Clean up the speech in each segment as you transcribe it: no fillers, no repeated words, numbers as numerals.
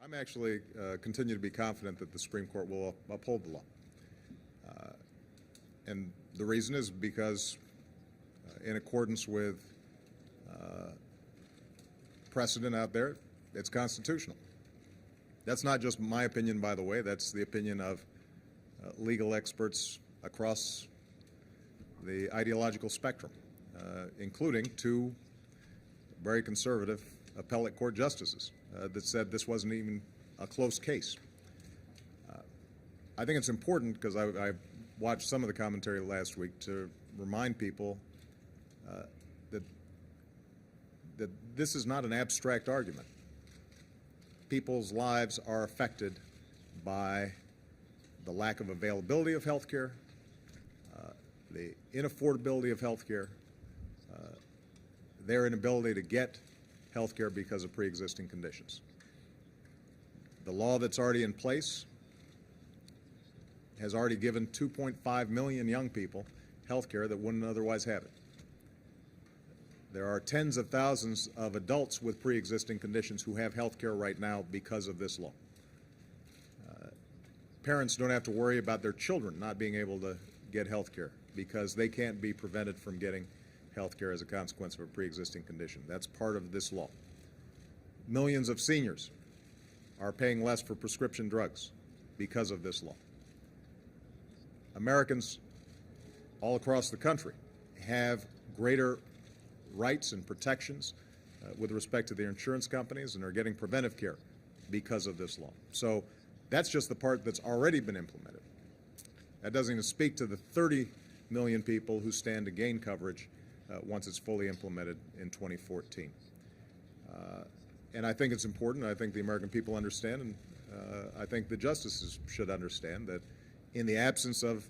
I'm actually continue to be confident that the Supreme Court will uphold the law. And the reason is because in accordance with precedent out there, it's constitutional. That's not just my opinion, by the way. That's the opinion of legal experts across the ideological spectrum, including two very conservative appellate court justices that said this wasn't even a close case. I think it's important, because I watched some of the commentary last week, to remind people that this is not an abstract argument. People's lives are affected by the lack of availability of health care, the inaffordability of health care, their inability to get health care because of pre-existing conditions. The law that's already in place has already given 2.5 million young people health care that wouldn't otherwise have it. There are tens of thousands of adults with pre-existing conditions who have health care right now because of this law. Parents don't have to worry about their children not being able to get health care because they can't be prevented from getting health care as a consequence of a pre-existing condition. That's part of this law. Millions of seniors are paying less for prescription drugs because of this law. Americans all across the country have greater rights and protections with respect to their insurance companies and are getting preventive care because of this law. So that's just the part that's already been implemented. That doesn't even speak to the 30 million people who stand to gain coverage once it's fully implemented in 2014. And I think it's important. I think the American people understand, and I think the justices should understand that in the absence of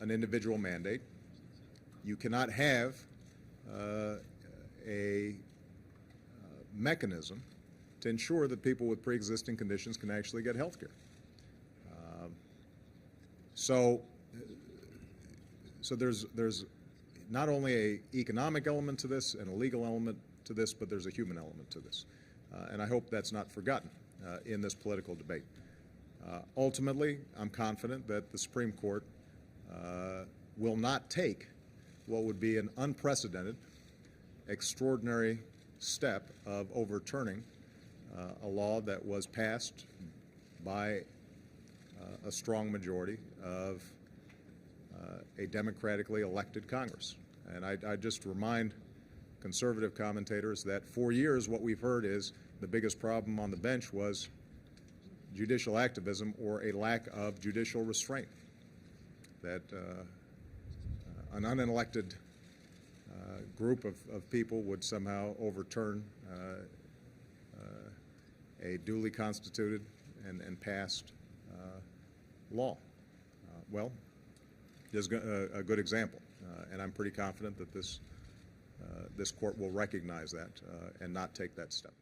an individual mandate, you cannot have a mechanism to ensure that people with pre-existing conditions can actually get health care. So there's not only an economic element to this and a legal element to this, but there's a human element to this. And I hope that's not forgotten in this political debate. Ultimately, I'm confident that the Supreme Court will not take what would be an unprecedented, extraordinary step of overturning a law that was passed by a strong majority of a democratically elected Congress. And I just remind conservative commentators that for years what we've heard is the biggest problem on the bench was judicial activism or a lack of judicial restraint, that an unelected group of people would somehow overturn a duly constituted and passed law. Well, there's a good example, and I'm pretty confident that this court will recognize that and not take that step.